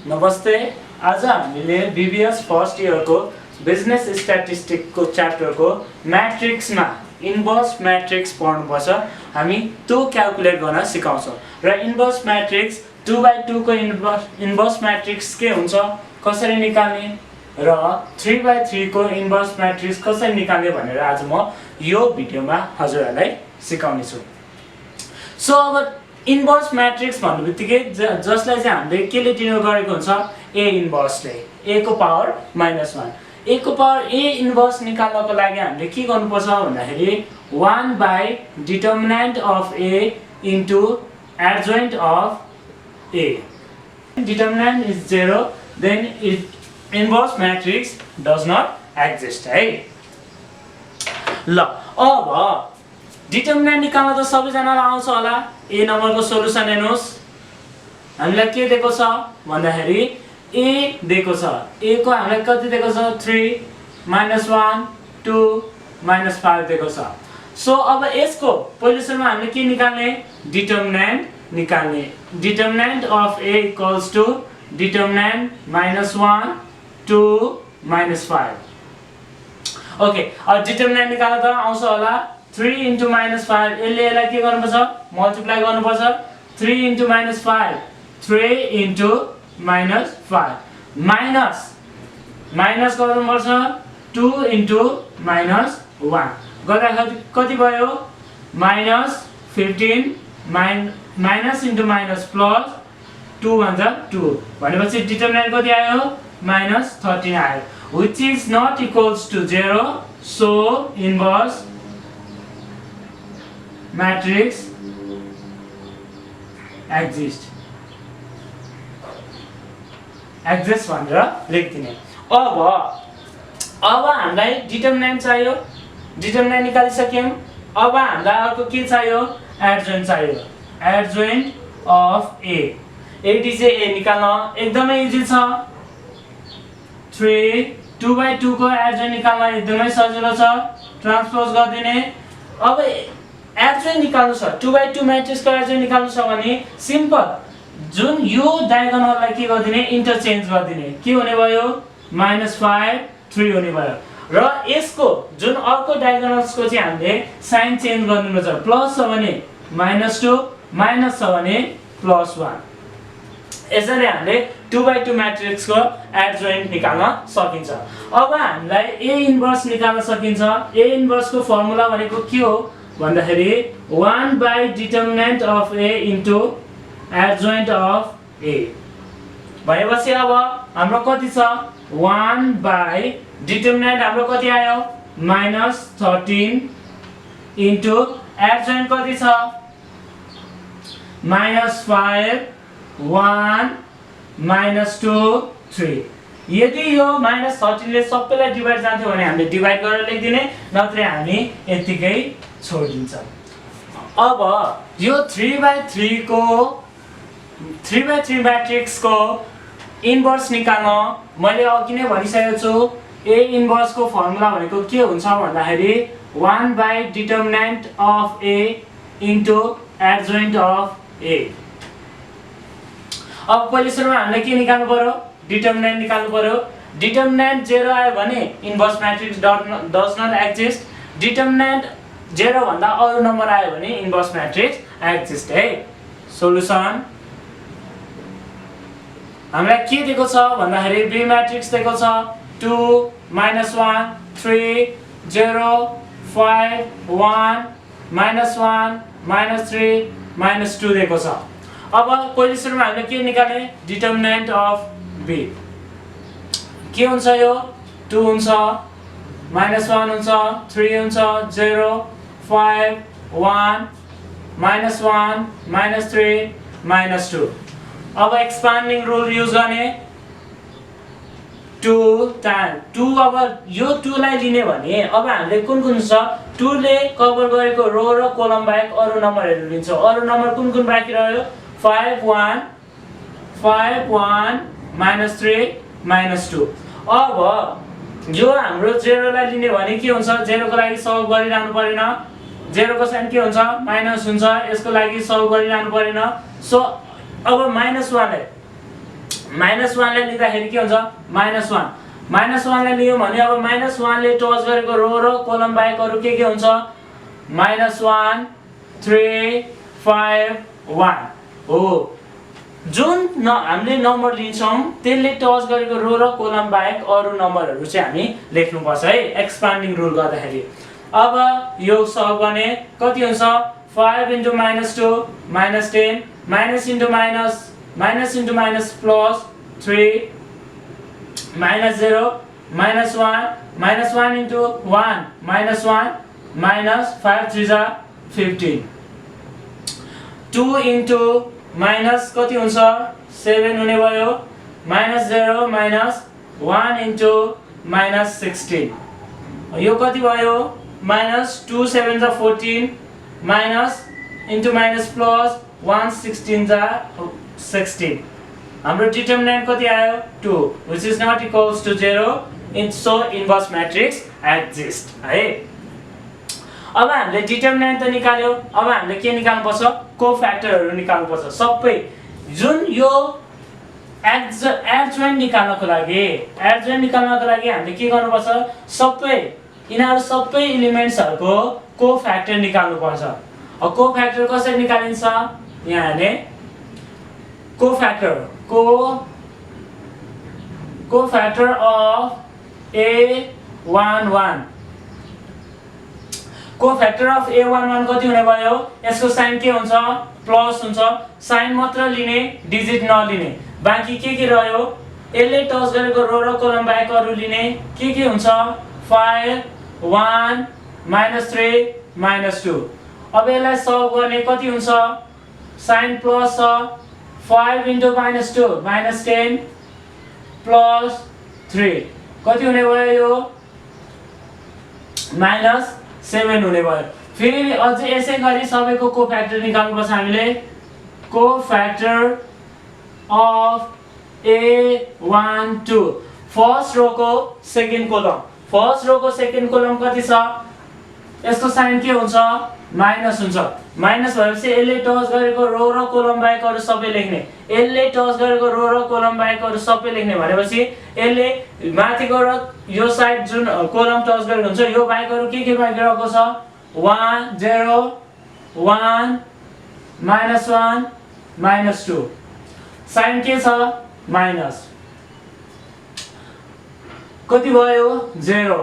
नमस्ते। आज हामीले बीबीएस फर्स्ट इयरको बिजनेस स्ट्याटिस्टिक्सको च्याप्टरको म्याट्रिक्समा इन्भर्स म्याट्रिक्स पढ्नुपर्छ। हामी त्यो क्याल्कुलेट गर्न सिकाउँछौँ र इन्भर्स म्याट्रिक्स 2/2 को इन्भर्स म्याट्रिक्स के हुन्छ, कसरी निकाल्ने र 3/3 को इन्भर्स म्याट्रिक्स कसरी निकाल्ने भनेर आज म यो भिडियोमा हजुरहरूलाई सिकाउने छु। सो अब इन्भर्स म्याट्रिक्स भन्नेबित्तिकै जसलाई चाहिँ हामीले केले डिनोट गरेको हुन्छ, ए इन्भर्सले, ए को पावर -1। ए को पावर ए इन्भर्स निकाल्नको लागि हामीले के गर्नुपर्छ भन्दाखेरि 1 / determinant of A into adjoint of A. Determinant is 0 then it inverse matrix does not exist है। ल अब डिटर्मिनेन्ट निकाल्न त सबैजनालाई आउँछ होला। ए नम्बरको सोलुसन हेर्नुहोस्, हामीलाई के दिएको छ भन्दाखेरि ए दिएको छ। ए को हामीलाई कति दिएको छ, 3 -1 2 -5 दिएको छ। सो अब यसको पहिलो सुरुमा हामीले के निकाल्ने, डिटर्मिनेन्ट निकाल्ने। Determinant of A equals to determinant -1 2 -5। Okay, अब डिटर्मिनेन्ट निकाल्न त आउँछ होला। 3 × -5 यसलाई के गर्नुपर्छ, मल्टिप्लाई गर्नुपर्छ। 3 × -5 3 × -5 माइनस गर्नुपर्छ 2 × -1 गर्दाखेरि कति भयो, -15 माइनस इन्टु माइनस प्लस 2 भन्दा 2 भनेपछि डिटर्मिनेन्ट कति आयो, -13 आयो, which is not equals to 0. So inverse matrix exists भनेर लेख्दिने। अब हामीलाई डिटर्मिनेन्ट चाहियो, डिटर्मिनेन्ट निकालिसक्यौं। अब हामीलाई अर्को के चाहियो, एडजोइन्ट चाहियो। एडजोइन्ट अफ ए, एडी चाहिँ ए निकाल्न एकदमै इजी छ। 2/2 को एडजोइन्ट निकाल्न एकदमै सजिलो छ, ट्रान्सपोज गरिदिने। अब एडजोइन्ट निकाल्नु छ, 2/2 म्याट्रिक्सको एडजोइन्ट निकाल्नु छ भने सिम्पल, जुन यो डायगोनललाई के गरिदिने, इन्टरचेन्ज गरिदिने। के हुने भयो, -5 3 हुने भयो। र यसको जुन अर्को डायगोनल्सको चाहिँ हामीले साइन चेन्ज गर्नुपर्छ। प्लस छ भने -2, माइनस छ भने +1। यसरी हामीले 2/2 म्याट्रिक्सको एडजोइन्ट निकाल्न सकिन्छ। अब हामीलाई ए इन्भर्स निकाल्न सकिन्छ। ए इन्भर्सको फर्मुला भनेको के हो भन्दाखेरि 1 / determinant of A into adjoint of A भनेपछि अब हाम्रो कति छ, 1 / डिटर्मिनेन्ट हाम्रो कति आयो, -13 इन्टु एडजोइन्ट कति छ, -5 1 -2 3। यदि यो -13 ले सबैलाई डिभाइड जान्थ्यो भने हामीले डिभाइड गरेर लेख्दिने, नत्र हामी यतिकै छोडिदिन्छ। अब यो 3/3 को 3/3 म्याट्रिक्सको इन्भर्स निकाल्न मैले अघि नै भनिसकेको छु। ए इन्भर्सको फर्मुला भनेको के हुन्छ भन्दाखेरि 1 / determinant of A into adjoint of A. अब पहिलो सुरुमा हामीले के निकाल्नु पर्यो, डिटर्मिनेन्ट निकाल्नु पर्यो। डिटर्मिनेन्ट 0 आयो भने inverse matrix does not exist. Determinant 0 भन्दा अरु नम्बर आयो भने इन्भर्स म्याट्रिक्स एक्जिस्ट है। सोलुसन हामीलाई के दिएको छ भन्दाखेरि बी म्याट्रिक्स दिएको छ 2 -1 3 0 5 1 -1 -3 -2 दिएको छ। अब पहिलो सुरुमा हामीले के निकाल्ने, डिटर्मिनेन्ट अफ बी के हुन्छ, यो 2 हुन्छ, -1 हुन्छ, 3 हुन्छ, 0 5 1 -1 -3 -2। अब एक्सपान्डिङ रुल युज गर्ने, 2 टाइम 2। अब यो 2 लाई लिने भने अब हामीले कुन छ, 2 ले कभर गरेको रो र कोलम बाहेक अरु नम्बरहरु लिन्छौं। अरु नम्बर कुन बाँकी रह्यो, 5 1 5 1 -3 -2। अब यो हाम्रो 0 लाई लिने भने के हुन्छ, 0 को लागि सल्भ गरिरहनु परेन, 0 को साइन के हुन्छ, माइनस हुन्छ, यसको लागि सल्भ गरिरहनु परेन। सो अब -1 लाई -1 लाई लिँदाखेरि के हुन्छ -1 -1 लाई लियो भने अब -1 ले टच गरेको रो र कोलम बाहेक अरु के हुन्छ -1 3 5 1 हो। जुन हामीले नम्बर लिन्छौं त्यसले टच गरेको रो र कोलम बाहेक अरु नम्बरहरु चाहिँ हामी लेख्नु पर्छ है एक्सपान्डिङ रुल गर्दाखेरि। अब यो सल्भ गर्ने कति हुन्छ 5 * -2 -10 minus into minus plus 3 minus 0 minus 1 into 1 minus 1 minus 5 3 are 15 2 into minus कति हुन्छ 7 हुने भयो minus 0 minus 1 into minus 16 यो कति भयो minus 2 7 are 14 minus into minus plus 1 16 are 16 हाम्रो determinant कति आयो 2 which is not equals to 0 so inverse matrix exists है। अब हामीले डिटर्मिनेन्ट त निकाल्यो अब हामीले के निकाल्नु पर्छ कोफ्याक्टरहरु निकाल्नु पर्छ सबै जुन यो एडजोइन्ट निकाल्नको लागि हामीले के गर्नु पर्छ सबै यिनीहरु सबै एलिमेन्ट्सहरुको कोफ्याक्टर निकाल्नु पर्छ। अब कोफ्याक्टर कसरी निकालिन्छ यहाँ हेर्ने कोफ्याक्टर अफ A11 कोफ्याक्टर अफ A11 कति हुने भयो यसको साइन के हुन्छ प्लस हुन्छ साइन मात्र लिने डिजिट नलिने बाकी के रह्यो यसले टच गरेको रो र कोलम बाहेक अरु लिने के हुन्छ 5 1 -3 -2 अब यसलाई सल्भ गर्ने कति हुन्छ साइन प्लस 5 * -2 -10 प्लस 3 कति हुने भयो यो -7 हुने भयो। फेरि अझै यसै गरी सबैको कोफ्याक्टर निकाल्नु पर्छ हामीले कोफ्याक्टर अफ A12 फर्स्ट रो को सेकेन्ड कोलम कति छ यसको साइन के हुन्छ माइनस हुन्छ माइनस भएपछि यसले टच गरेको रो र कोलम बाहेक अरु सबै लेख्ने यसले टच गरेको रो र कोलम बाहेक अरु सबै लेख्ने भनेपछि यसले माथिको र यो साइड जुन कोलम टच गरेको हुन्छ यो बाहेक अरु के बाहेक रहेको छ 1 0 1 -1 -2 साइन के छ माइनस कति भयो 0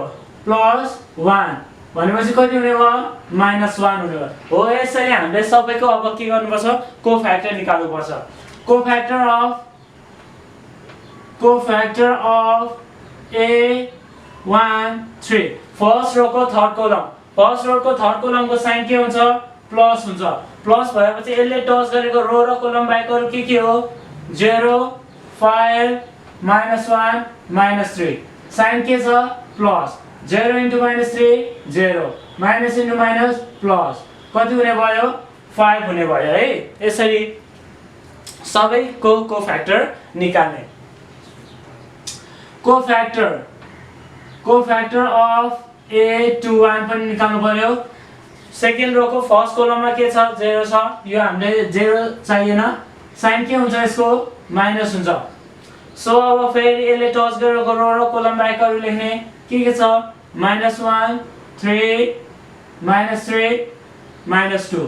प्लस 1 भनेपछि कति हुने भयो -1 हुने भयो। हो यसरी हामीले सबैको अब के गर्नुपर्छ कोफ्याक्टर निकाल्नु पर्छ कोफ्याक्टर अफ A13 फर्स्ट रो को थर्ड कोलमको साइन के हुन्छ प्लस हुन्छ प्लस भएपछि यसले टच गरेको रो र कोलम बाहेक अरु के हो 0 5 -1 -3 साइन के छ प्लस 0 * -3 0 माइनस * माइनस प्लस कति हुने भयो 5 हुने भयो है। यसरी सबैको कोफ्याक्टर निकाल्ने कोफ्याक्टर अफ A21 पनि निकाल्नु पर्यो। सेकेन्ड रो को फर्स्ट कोलममा के छ 0 छ यो हामीले 0 चाहिएन साइन के हुन्छ यसको माइनस हुन्छ सो अब फेरि यसले टच गरेको रो र कोलम बाहेक अरु लेख्ने के छ -1 3 -2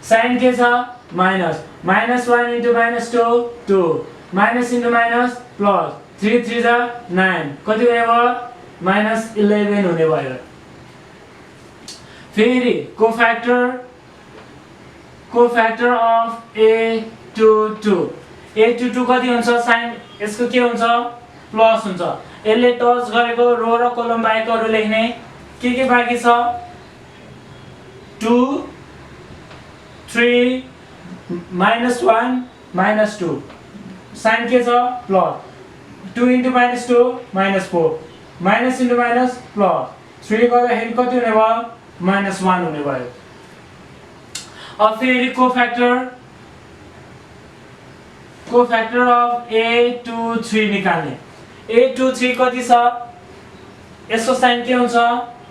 साइन के छ minus -1 * -2 2 minus * minus plus 3 3 are 9 कति हुने भयो -11 हुने भयो। फेरि कोफ्याक्टर अफ A22 कति हुन्छ साइन यसको के हुन्छ प्लस हुन्छ यसले टच गरेको रो र कोलम बाहेक अरु लेख्ने के बाँकी छ 2 3 -1 -2 साइन के छ प्लस 2 * -2 -4 माइनस * माइनस प्लस 3 गर्दाखेरि कति हुने भयो -1 हुने भयो। अब फेरि कोफ्याक्टर अफ A23 निकाल्ने A23 कति छ यसको साइन के हुन्छ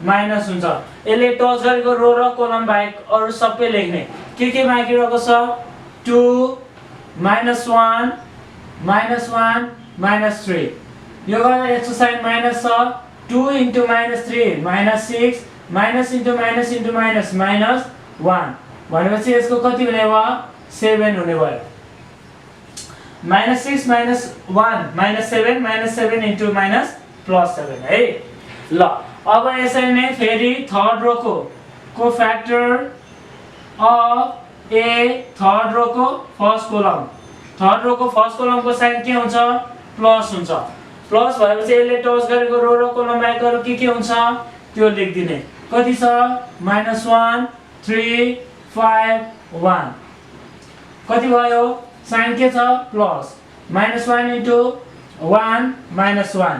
माइनस हुन्छ यसले टच गरेको रो र कोलम बाहेक अरु सबै लेख्ने के बाँकी रहेको छ 2 -1 -3 यो गर्दा एक्सरसाइज माइनस छ 2 * -3 -6 minus into minus into minus -1 भनेपछि यसको कति हुने भयो 7 हुने भयो -6 -1 -7 -7 इन्टु माइनस +7 है ल अब यसरी नै फेरि थर्ड रो को कोफ्याक्टर अफ ए थर्ड रो को फर्स्ट कोलम को साइन के हुन्छ प्लस हुन्छ प्लस भएपछि यसले टच गरेको रो र कोलम बाहेकहरु के हुन्छ त्यो लेख्दिने कति छ -1 3 5 1 कति भयो साइन के छ प्लस -1 इन्टु 1 -1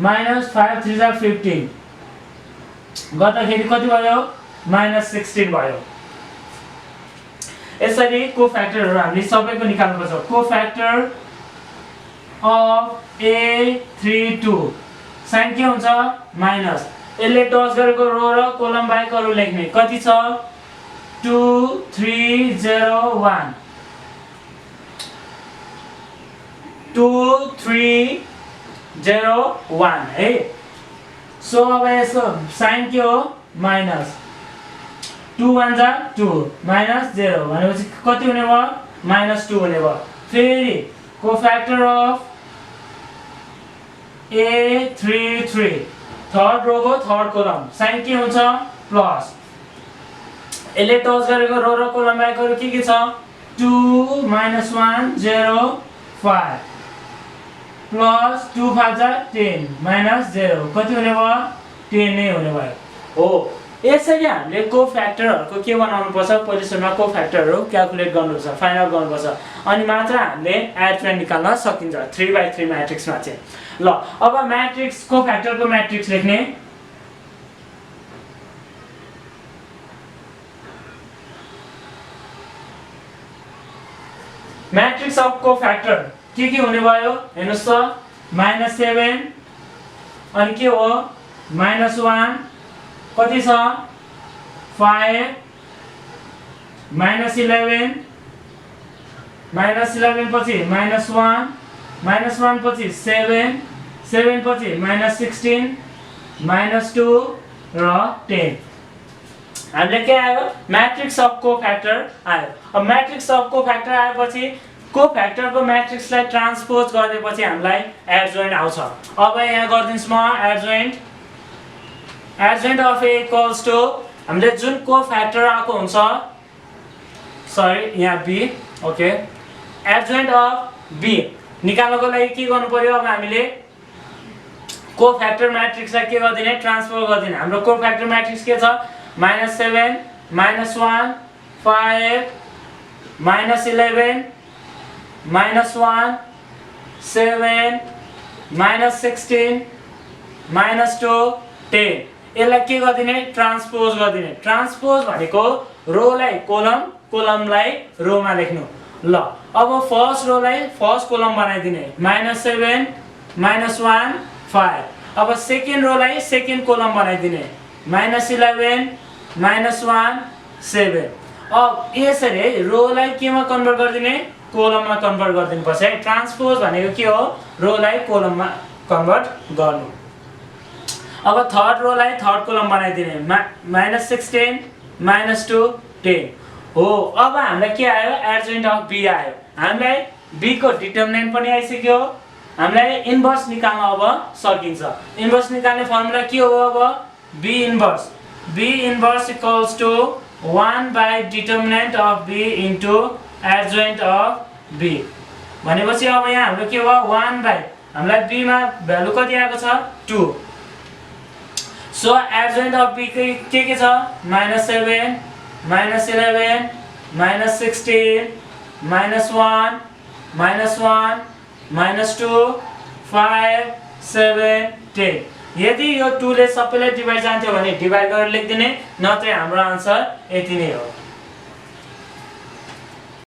-5 3 जा 15 गर्दाखेरि कति भयो -16 भयो यसरी कोफ्याक्टरहरु हामीले सबैको निकाल्नु पर्छ कोफ्याक्टर अफ A32 साइन के हुन्छ माइनस यसले टच गरेको रो र कोलम बाहेकहरु लेख्ने कति छ 2 3 0 1 2 3 0 1 है सो अब यसको साइन के हो माइनस 2 1 जा 2 -0 भनेपछि कति हुने भयो -2 हुने भयो फेरि कोफ्याक्टर अफ A33 थर्ड रो को थर्ड कोलम साइन के हुन्छ प्लस यसले टच गरेको रो र कोलम बाहेकहरु के छ 2 -1 0 5 प्लस 2 5 जा 10 -0 कति हुने भयो 10 नै हुने भयो हो यसरी हामीले कोफ्याक्टरहरुको के बनाउनु पर्छ पहिले सुरुमा कोफ्याक्टरहरु क्याल्कुलेट गर्नुपर्छ फाइन्ड आउट गर्नुपर्छ अनि मात्र हामीले एडजोइन्ट निकाल्न सकिन्छ 3/3 म्याट्रिक्समा चाहिँ ल अब म्याट्रिक्स कोफ्याक्टरको म्याट्रिक्स लेख्ने म्याट्रिक्स अफ कोफ्याक्टर के हुने भयो हेर्नुस् त -7 अनि के हो -1 कति छ 5 -11 पछि -1 -1 पछि 7 7 पछि -16 -2 र 10 हामीले के आयो म्याट्रिक्स अफ कोफ्याक्टर आयो अब म्याट्रिक्स अफ कोफ्याक्टर आएपछि कोफ्याक्टरको म्याट्रिक्सलाई ट्रान्सपोज गरेपछि हामीलाई एडजोइन्ट आउँछ अब यहाँ गर्दिन्छु म adjoint of A equals to हामीले जुन कोफ्याक्टर आएको हुन्छ सरी यहाँ B okay adjoint of B निकाल्नको लागि के गर्नु पर्यो अब हामीले कोफ्याक्टर म्याट्रिक्सलाई के गर्दिने ट्रान्सपोज गर्दिने हाम्रो कोफ्याक्टर म्याट्रिक्स के छ -7 -1 5 -11 -1 7 -16 -2 10 यसलाई के गर्दिने ट्रान्सपोज गर्दिने ट्रान्सपोज भनेको रोलाई कोलम कोलमलाई रोमा लेख्नु ल अब फर्स्ट रोलाई फर्स्ट कोलम बनाइदिने -7 -1 5 अब सेकेन्ड रोलाई सेकेन्ड कोलम बनाइदिने -11 -1 7 अब यसरी रोलाई केमा कन्भर्ट गर्दिने कोलममा कन्भर्ट गर्दिनुपर्छ है ट्रान्सपोज भनेको के हो रोलाई कोलममा कन्भर्ट गर्नु अब थर्ड रोलाई थर्ड कोलम बनाइदिने -16 -2 10 हो अब हामीलाई के आयो एडजोइन्ट अफ B आयो हामीलाई B को डिटर्मिनेन्ट पनि आइसक्यो हामीलाई इन्भर्स निकाल्न अब सकिन्छ इन्भर्स निकाल्ने फर्मुला के हो अब B inverse equals to 1 determinant of B into adjoint of B भनेपछि अब यहाँ हाम्रो के भयो 1 हामीलाई B मा भ्यालु कति आएको छ 2 सो एडजोइन्ट अफ B के छ -7 -11 -16 -1 -1 -2 5 7 10 यदि यो 2 ले सबैलाई डिभाइड जान्थ्यो भने डिभाइड गरेर लेख्दिने नत्र हाम्रो आन्सर यति नै हो।